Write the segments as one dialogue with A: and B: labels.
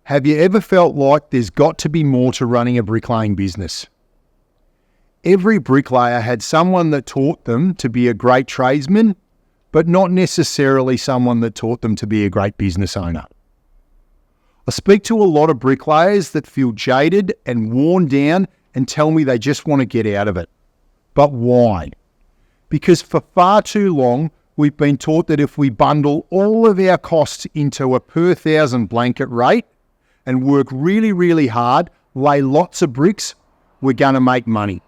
A: Have you ever felt like there's got to be more to running a bricklaying business? Every bricklayer had someone that taught them to be a great tradesman, but not necessarily someone that taught them to be a great business owner. I speak to a lot of bricklayers that feel jaded and worn down and tell me they just want to get out of it. But why? Because for far too long, we've been taught that if we bundle all of our costs into a per 1,000 blanket rate and work really, really hard, lay lots of bricks, we're going to make money.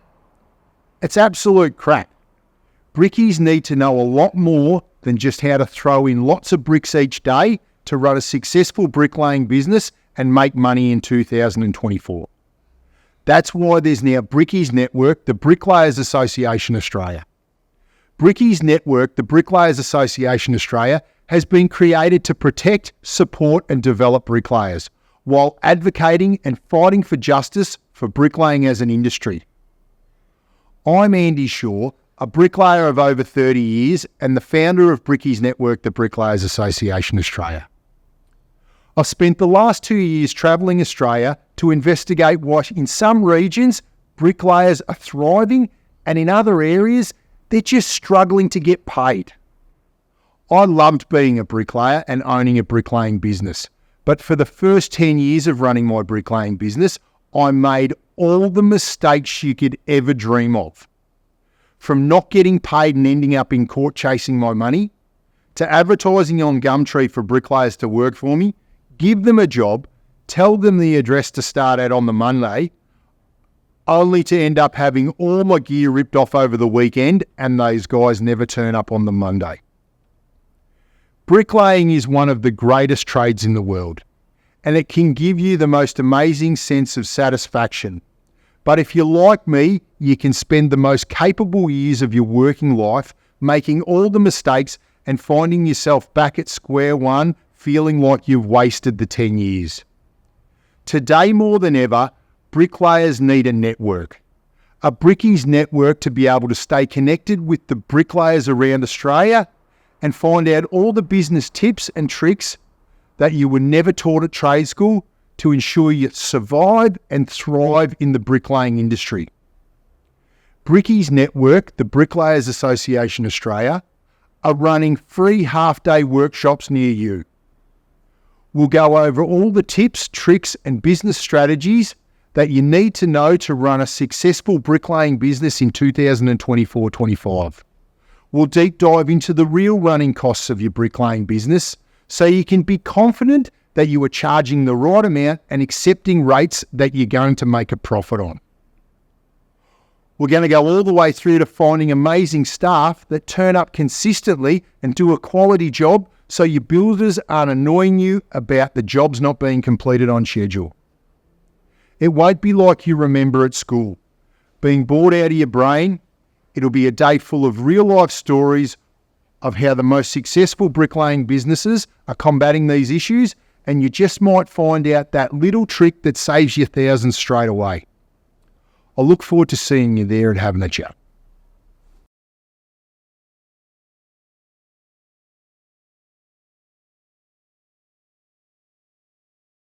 A: It's absolute crap. Brickies need to know a lot more than just how to throw in lots of bricks each day to run a successful bricklaying business and make money in 2024. That's why there's now Brickies Network, the Bricklayers Association Australia. Brickies Network, the Bricklayers Association Australia, has been created to protect, support and develop bricklayers while advocating and fighting for justice for bricklaying as an industry. I'm Andy Shaw, a bricklayer of over 30 years and the founder of Brickies Network, the Bricklayers Association Australia. I've spent the last 2 years travelling Australia to investigate why in some regions bricklayers are thriving and in other areas they're just struggling to get paid. I loved being a bricklayer and owning a bricklaying business, but for the first 10 years of running my bricklaying business, I made all the mistakes you could ever dream of. From not getting paid and ending up in court chasing my money, to advertising on Gumtree for bricklayers to work for me, give them a job, tell them the address to start at on the Monday, only to end up having all my gear ripped off over the weekend and those guys never turn up on the Monday. Bricklaying is one of the greatest trades in the world, and it can give you the most amazing sense of satisfaction. But if you're like me, you can spend the most capable years of your working life making all the mistakes and finding yourself back at square one, feeling like you've wasted the 10 years. Today more than ever, bricklayers need a network. A Brickies network to be able to stay connected with the bricklayers around Australia and find out all the business tips and tricks that you were never taught at trade school to ensure you survive and thrive in the bricklaying industry. Brickies Network, the Bricklayers Association Australia, are running free half-day workshops near you. We'll go over all the tips, tricks and business strategies that you need to know to run a successful bricklaying business in 2024-25. We'll deep dive into the real running costs of your bricklaying business so you can be confident that you are charging the right amount and accepting rates that you're going to make a profit on. We're going to go all the way through to finding amazing staff that turn up consistently and do a quality job so your builders aren't annoying you about the jobs not being completed on schedule. It won't be like you remember at school, being bored out of your brain. It'll be a day full of real-life stories of how the most successful bricklaying businesses are combating these issues, and you just might find out that little trick that saves you thousands straight away. I look forward to seeing you there and having a chat.